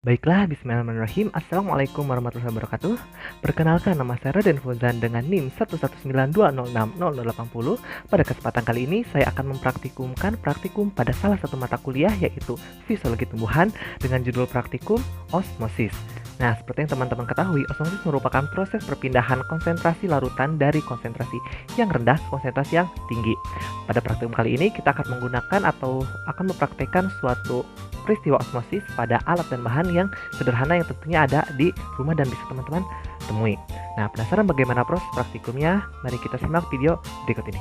Baiklah, bismillahirrahmanirrahim. Assalamualaikum warahmatullahi wabarakatuh. Perkenalkan, nama saya Raden Fauzan dengan NIM 11920600080. Pada kesempatan kali ini, saya akan mempraktikumkan praktikum pada salah satu mata kuliah, yaitu Fisiologi Tumbuhan, dengan judul praktikum Osmosis. Nah, seperti yang teman-teman ketahui, osmosis merupakan proses perpindahan konsentrasi larutan dari konsentrasi yang rendah ke konsentrasi yang tinggi. Pada praktikum kali ini, kita akan menggunakan atau akan mempraktikkan suatu peristiwa osmosis pada alat dan bahan yang sederhana yang tentunya ada di rumah dan bisa teman-teman temui. Nah, penasaran bagaimana proses praktikumnya? Mari kita simak video berikut ini.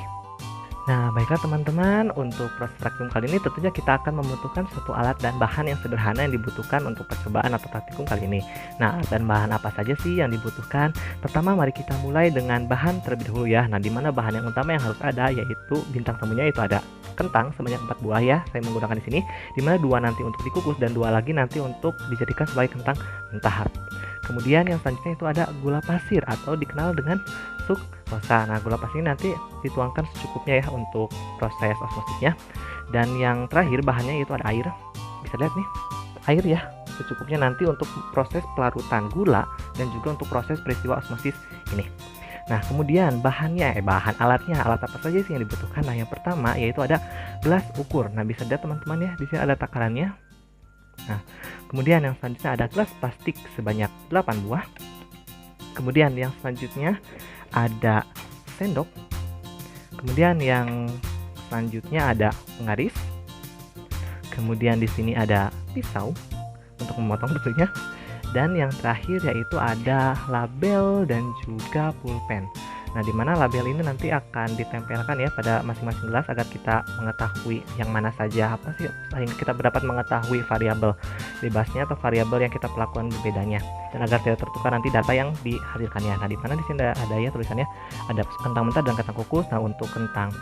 Nah, baiklah teman-teman, untuk proses praktikum kali ini tentunya kita akan membutuhkan suatu alat dan bahan yang sederhana yang dibutuhkan untuk percobaan atau praktikum kali ini. Nah, alat dan bahan apa saja sih yang dibutuhkan? Pertama, mari kita mulai dengan bahan terlebih dahulu ya. Nah, dimana bahan yang utama yang harus ada yaitu bintang tamunya itu ada kentang sebanyak 4 buah ya. Saya menggunakan di sini, dimana 2 nanti untuk dikukus dan 2 lagi nanti untuk dijadikan sebagai kentang mentah. Kemudian yang selanjutnya itu ada gula pasir atau dikenal dengan sukrosa. Nah, gula pasir ini nanti dituangkan secukupnya ya untuk proses osmosisnya. Dan yang terakhir bahannya itu ada air. Bisa lihat nih, air ya, secukupnya nanti untuk proses pelarutan gula dan juga untuk proses peristiwa osmosis ini. Nah, kemudian bahan alatnya, alat apa saja sih yang dibutuhkan? Nah, yang pertama yaitu ada gelas ukur. Nah, bisa lihat teman-teman ya, di sini ada takarannya. Nah, kemudian yang selanjutnya ada gelas plastik sebanyak 8 buah. Kemudian yang selanjutnya ada sendok. Kemudian yang selanjutnya ada penggaris. Kemudian di sini ada pisau untuk memotong tentunya. Dan yang terakhir yaitu ada label dan juga pulpen. Nah, dimana label ini nanti akan ditempelkan ya pada masing-masing gelas agar kita mengetahui yang mana saja apa sih, sehingga kita dapat mengetahui variabel bebasnya atau variabel yang kita perlakukan berbedanya, dan agar tidak tertukar nanti data yang dihadirkannya. Nah, dimana di sini ada ya tulisannya ada kentang mentah dan kentang kukus. Nah, untuk kentang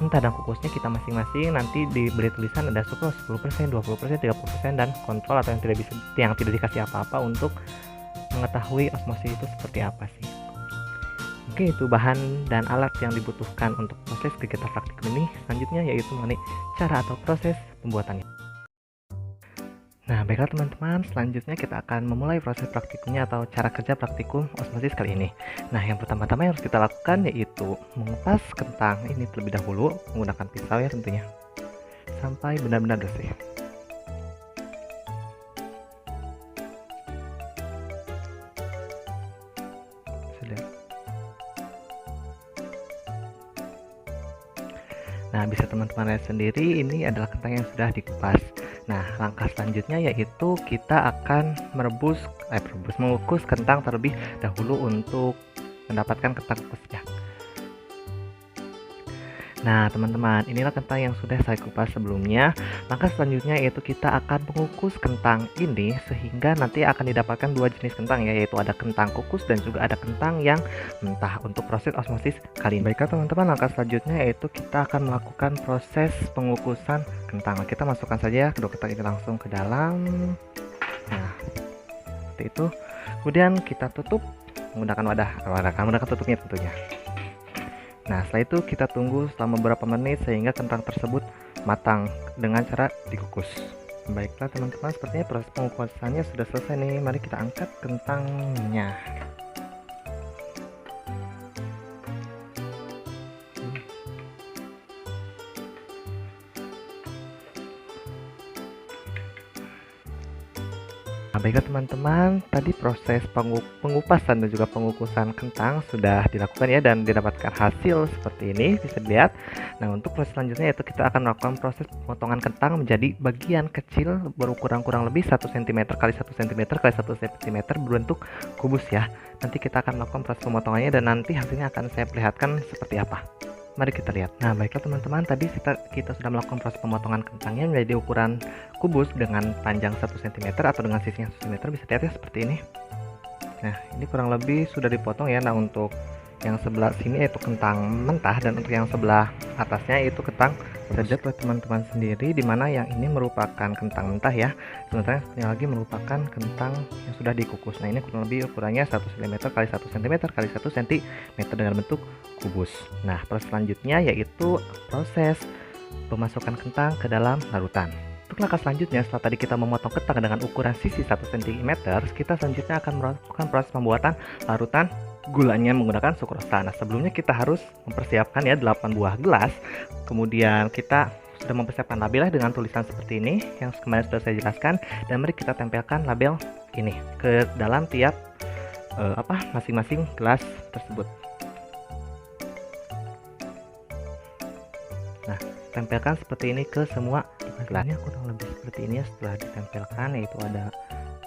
mentah dan kukusnya kita masing-masing nanti diberi tulisan ada sukrose 10%, 20%, 30%, dan kontrol atau yang tidak dikasih apa-apa untuk mengetahui osmosis itu seperti apa sih. Oke, itu bahan dan alat yang dibutuhkan untuk proses kegiatan praktikum ini. Selanjutnya yaitu mengenai cara atau proses pembuatannya. Nah, baiklah teman-teman, selanjutnya kita akan memulai proses praktikumnya atau cara kerja praktikum osmosis kali ini. Nah, yang pertama-tama yang harus kita lakukan yaitu mengupas kentang ini terlebih dahulu menggunakan pisau ya tentunya, sampai benar-benar bersih. Nah, bisa teman-teman lihat sendiri ini adalah kentang yang sudah dikupas. Nah, langkah selanjutnya yaitu kita akan mengukus kentang terlebih dahulu untuk mendapatkan kentang kukusnya. Nah, teman-teman, inilah kentang yang sudah saya kupas sebelumnya. Langkah selanjutnya yaitu kita akan mengukus kentang ini sehingga nanti akan didapatkan 2 jenis kentang ya, yaitu ada kentang kukus dan juga ada kentang yang mentah untuk proses osmosis kali ini. Baiklah teman-teman, langkah selanjutnya yaitu kita akan melakukan proses pengukusan kentang. Kita masukkan saja kedua kentang ini langsung ke dalam. Nah, seperti itu. Kemudian kita tutup menggunakan menggunakan tutupnya tentunya. Nah, setelah itu kita tunggu selama beberapa menit sehingga kentang tersebut matang dengan cara dikukus. Baiklah teman-teman, sepertinya proses pengukusannya sudah selesai nih. Mari kita angkat kentangnya. Nah, baiklah teman-teman, tadi proses pengupasan dan juga pengukusan kentang sudah dilakukan ya dan didapatkan hasil seperti ini, bisa dilihat. Nah, untuk proses selanjutnya yaitu kita akan melakukan proses pemotongan kentang menjadi bagian kecil berukuran kurang lebih 1 cm x 1 cm x 1 cm berbentuk kubus ya. Nanti kita akan melakukan proses pemotongannya dan nanti hasilnya akan saya perlihatkan seperti apa. Mari kita lihat. Nah, baiklah teman-teman, tadi kita sudah melakukan proses pemotongan kentangnya menjadi ukuran kubus dengan panjang 1 cm atau dengan sisinya 1 cm, bisa lihat ya seperti ini. Nah, ini kurang lebih sudah dipotong ya. Nah, untuk yang sebelah sini yaitu kentang mentah dan untuk yang sebelah atasnya itu kentang sedap oleh teman-teman sendiri, dimana yang ini merupakan kentang mentah ya, sementara yang lagi merupakan kentang yang sudah dikukus. Nah, ini kurang lebih ukurannya 1 cm x 1 cm x 1 cm dengan bentuk kubus. Nah, proses selanjutnya yaitu proses pemasukan kentang ke dalam larutan. Untuk Untuk langkah selanjutnya, setelah tadi kita memotong kentang dengan ukuran sisi 1 cm, kita selanjutnya akan melakukan proses pembuatan larutan gulanya menggunakan sukrosa. Nah, sebelumnya kita harus mempersiapkan ya 8 buah gelas. Kemudian kita sudah mempersiapkan label dengan tulisan seperti ini yang kemarin sudah saya jelaskan, dan mari kita tempelkan label ini ke dalam tiap masing-masing gelas tersebut. Nah, tempelkan seperti ini ke semua gelasnya, kurang lebih seperti ini ya. Setelah ditempelkan, yaitu ada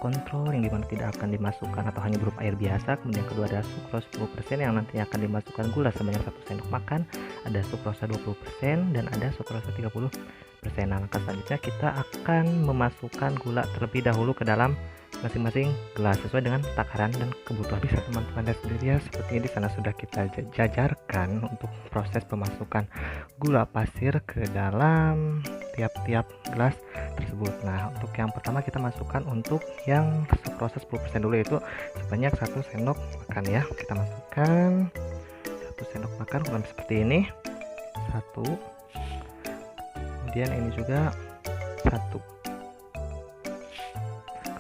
kontrol yang dimana tidak akan dimasukkan atau hanya berupa air biasa. Kemudian kedua ada sukros 10% yang nantinya akan dimasukkan gula sebanyak 1 sendok makan, ada sukrosa 20% dan ada sukrosa 30%. Nah, langkah selanjutnya kita akan memasukkan gula terlebih dahulu ke dalam masing-masing gelas sesuai dengan takaran dan kebutuhan. Bisa teman-teman lihat sendiri ya, seperti ini di sana sudah kita jajarkan untuk proses pemasukan gula pasir ke dalam tiap-tiap gelas tersebut. Nah, untuk yang pertama kita masukkan untuk yang sukrosa 10% dulu, yaitu sebanyak 1 sendok makan ya. Kita masukkan 1 sendok makan kurang seperti ini. 1. Kemudian ini juga 1.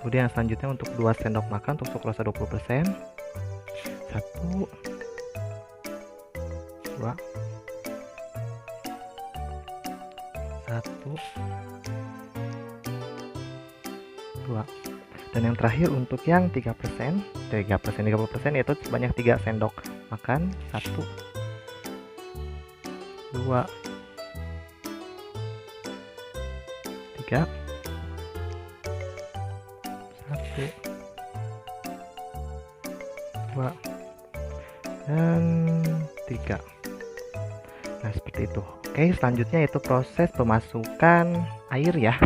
Kemudian selanjutnya untuk 2 sendok makan untuk sukrosa 20%. 1, 2, 1, 2. Dan yang terakhir untuk yang 3%, 30% yaitu sebanyak 3 sendok makan. 1, 2, 3, 1, 2, dan 3. Nah, seperti itu. Oke, selanjutnya itu proses pemasukan air ya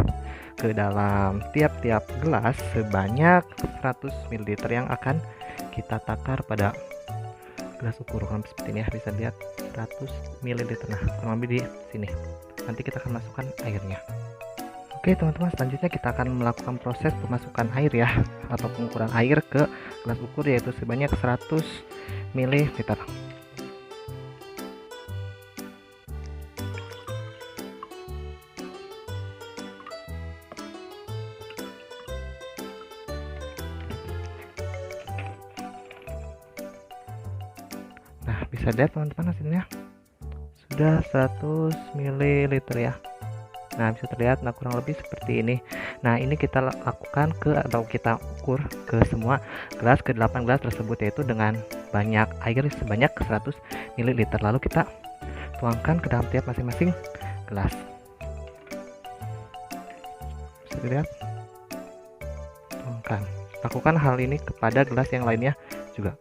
ke dalam tiap-tiap gelas sebanyak 100 ml yang akan kita takar pada gelas ukur seperti ini ya. Bisa lihat 100 ml. Nah, kurang lebih di sini. Nanti kita akan masukkan airnya. Oke teman-teman, selanjutnya kita akan melakukan proses pemasukan air ya, atau pengukuran air ke gelas ukur, yaitu sebanyak 100 ml. Nah, bisa lihat teman-teman hasilnya sudah 100 ml ya. Nah, bisa terlihat kurang lebih seperti ini. Nah, ini kita lakukan kita ukur ke semua gelas, ke 8 gelas tersebut, yaitu dengan banyak air sebanyak 100 ml. Lalu kita tuangkan ke dalam tiap masing-masing gelas. Bisa dilihat. Tuangkan. Lakukan hal ini kepada gelas yang lainnya juga.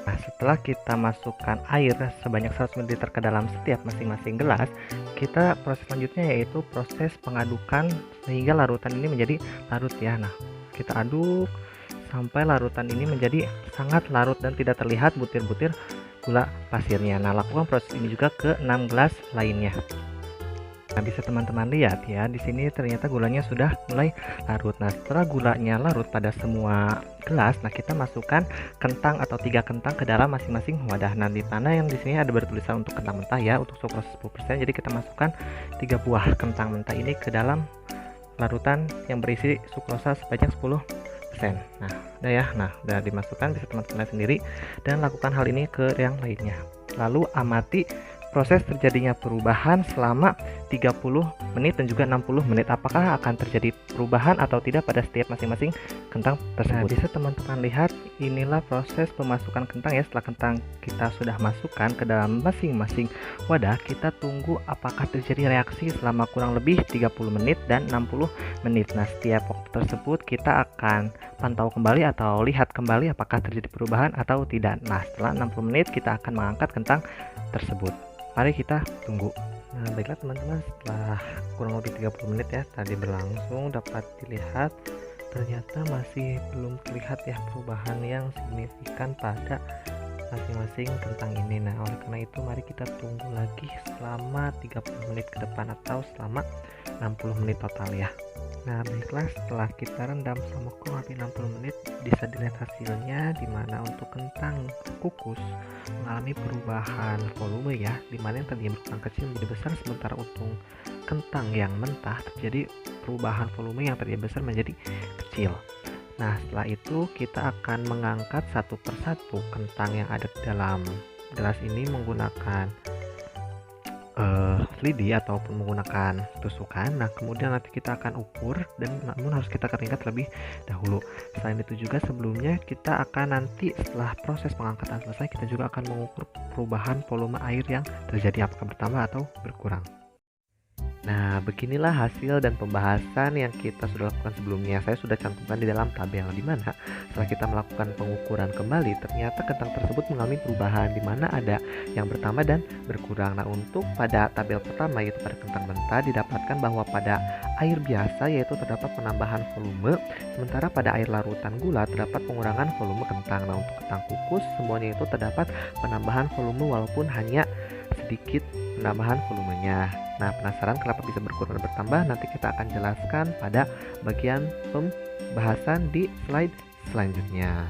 Nah, setelah kita masukkan air sebanyak 100 ml ke dalam setiap masing-masing gelas, kita proses selanjutnya yaitu proses pengadukan sehingga larutan ini menjadi larut ya. Nah, kita aduk sampai larutan ini menjadi sangat larut dan tidak terlihat butir-butir gula pasirnya. Nah, lakukan proses ini juga ke 6 gelas lainnya. Nah, bisa teman-teman lihat ya, di sini ternyata gulanya sudah mulai larut. Nah, setelah gulanya larut pada semua gelas, nah kita masukkan kentang atau 3 kentang ke dalam masing-masing wadah. Nah, di mana yang di sini ada bertulisan untuk kentang mentah ya, untuk sukrosa 10%. Jadi kita masukkan 3 buah kentang mentah ini ke dalam larutan yang berisi sukrosa sebanyak 10%. Nah, udah ya. Nah, udah dimasukkan, bisa teman-teman lihat sendiri, dan lakukan hal ini ke yang lainnya. Lalu amati proses terjadinya perubahan selama 30 menit dan juga 60 menit. Apakah akan terjadi perubahan atau tidak pada setiap masing-masing kentang tersebut. Nah, bisa teman-teman lihat, inilah proses pemasukan kentang ya. Setelah kentang kita sudah masukkan ke dalam masing-masing wadah, kita tunggu apakah terjadi reaksi selama kurang lebih 30 menit dan 60 menit. Nah, setiap waktu tersebut kita akan pantau kembali atau lihat kembali apakah terjadi perubahan atau tidak. Nah, setelah 60 menit kita akan mengangkat kentang tersebut. Mari kita tunggu. Nah, baiklah teman-teman, setelah kurang lebih 30 menit ya tadi berlangsung, dapat dilihat ternyata masih belum terlihat ya perubahan yang signifikan pada masing-masing kentang ini. Nah, oleh karena itu mari kita tunggu lagi selama 30 menit ke depan atau selama 60 menit total ya. Nah, baiklah, setelah kita rendam selama kurang lebih 60 menit, bisa dilihat hasilnya, dimana untuk kentang kukus mengalami perubahan volume ya, dimana yang tadinya berkurang kecil menjadi besar, sementara untuk kentang yang mentah terjadi perubahan volume yang tadinya besar menjadi kecil. Nah, setelah itu kita akan mengangkat satu persatu kentang yang ada di dalam gelas ini menggunakan lidi ataupun menggunakan tusukan. Nah, kemudian nanti kita akan ukur, dan namun harus kita keringkan terlebih dahulu. Selain itu juga sebelumnya kita akan nanti setelah proses pengangkatan selesai, kita juga akan mengukur perubahan volume air yang terjadi, apakah bertambah atau berkurang. Nah, beginilah hasil dan pembahasan yang kita sudah lakukan sebelumnya. Saya sudah cantumkan di dalam tabel, di mana setelah kita melakukan pengukuran kembali, ternyata kentang tersebut mengalami perubahan, di mana ada yang bertambah dan berkurang. Nah, untuk pada tabel pertama, yaitu pada kentang mentah, didapatkan bahwa pada air biasa yaitu terdapat penambahan volume, sementara pada air larutan gula terdapat pengurangan volume kentang. Nah, untuk kentang kukus semuanya itu terdapat penambahan volume walaupun hanya sedikit penambahan volumenya. Nah, penasaran kenapa bisa berkurang dan bertambah? Nanti kita akan jelaskan pada bagian pembahasan di slide selanjutnya.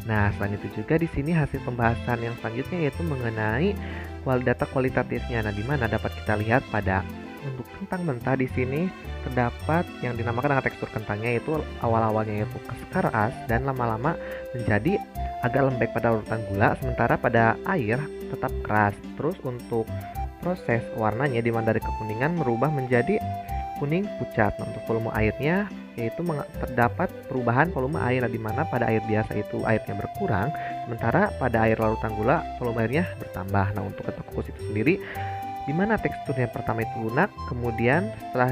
Nah, selain itu juga di sini hasil pembahasan yang selanjutnya yaitu mengenai data kualitatifnya. Nah, di mana dapat kita lihat pada untuk kentang mentah di sini terdapat yang dinamakan dengan tekstur kentangnya, yaitu awal-awalnya yaitu keras dan lama-lama menjadi agak lembek pada urutan gula, sementara pada air tetap keras. Terus untuk proses warnanya, di mana dari kekuningan merubah menjadi kuning pucat. Nah, untuk volume airnya yaitu terdapat perubahan volume air, di mana pada air biasa itu airnya berkurang, sementara pada air larutan gula volume airnya bertambah. Nah, untuk kentang kukus itu sendiri, di mana teksturnya pertama itu lunak, kemudian setelah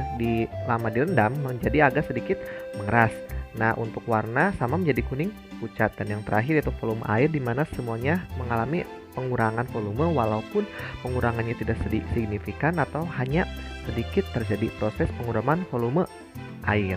lama direndam menjadi agak sedikit mengeras. Nah, untuk warna sama menjadi kuning pucat, dan yang terakhir yaitu volume air, di mana semuanya mengalami pengurangan volume walaupun pengurangannya tidak signifikan atau hanya sedikit terjadi proses pengurangan volume air.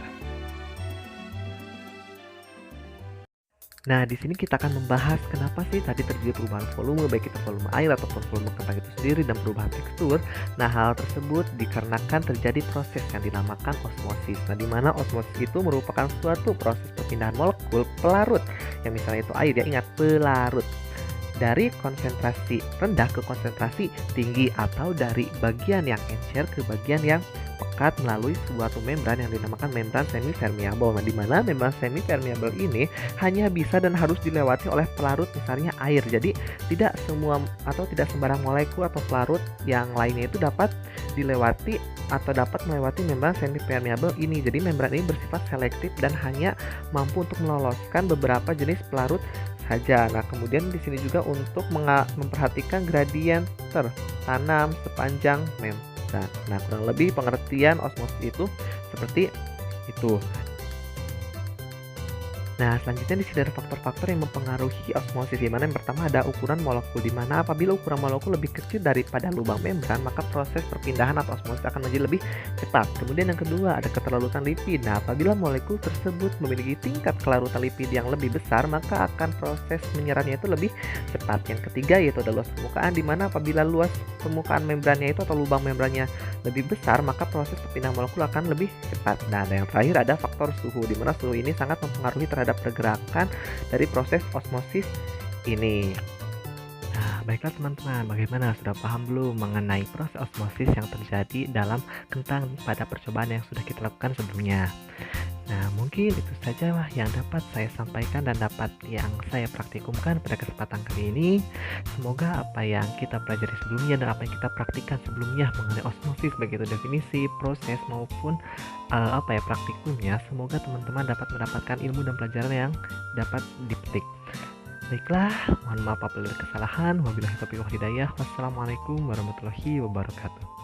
Nah, di sini kita akan membahas kenapa sih tadi terjadi perubahan volume, baik itu volume air ataupun volume kentang itu sendiri, dan perubahan tekstur. Nah, hal tersebut dikarenakan terjadi proses yang dinamakan osmosis. Nah, di mana osmosis itu merupakan suatu proses perpindahan molekul pelarut, yang misalnya itu air, ya ingat, pelarut, dari konsentrasi rendah ke konsentrasi tinggi, atau dari bagian yang encer ke bagian yang pekat melalui suatu membran yang dinamakan membran semi-permeable. Nah, di mana membran semi-permeable ini hanya bisa dan harus dilewati oleh pelarut misalnya air. Jadi tidak semua atau tidak sembarang molekul atau pelarut yang lainnya itu dapat dilewati atau dapat melewati membran semi-permeable ini. Jadi membran ini bersifat selektif dan hanya mampu untuk meloloskan beberapa jenis pelarut saja. Nah, kemudian di sini juga untuk memperhatikan gradien tertanam sepanjang membran. Nah, kurang lebih pengertian osmosis itu seperti itu. Nah, selanjutnya di sini ada faktor-faktor yang mempengaruhi osmosis, di mana yang pertama ada ukuran molekul, di mana apabila ukuran molekul lebih kecil daripada lubang membran, maka proses perpindahan atau osmosis akan menjadi lebih cepat. Kemudian yang kedua ada keterlarutan lipid. Nah, apabila molekul tersebut memiliki tingkat kelarutan lipid yang lebih besar, maka akan proses menyerapnya itu lebih cepat. Yang ketiga yaitu ada luas permukaan, di mana apabila luas permukaan membrannya itu atau lubang membrannya lebih besar, maka proses perpindahan molekul akan lebih cepat. Nah, dan yang terakhir ada faktor suhu, di mana suhu ini sangat mempengaruhi terhadap pergerakan dari proses osmosis ini. Nah, baiklah teman-teman, bagaimana, sudah paham belum mengenai proses osmosis yang terjadi dalam kentang pada percobaan yang sudah kita lakukan sebelumnya? Nah, mungkin itu saja yang dapat saya sampaikan dan dapat yang saya praktikumkan pada kesempatan kali ini. Semoga apa yang kita pelajari sebelumnya dan apa yang kita praktikkan sebelumnya mengenai osmosis, baik itu definisi, proses maupun praktikumnya, semoga teman-teman dapat mendapatkan ilmu dan pelajaran yang dapat dipetik. Baiklah, mohon maaf apabila ada kesalahan. Wabillahi taufiq wal hidayah. Wassalamualaikum warahmatullahi wabarakatuh.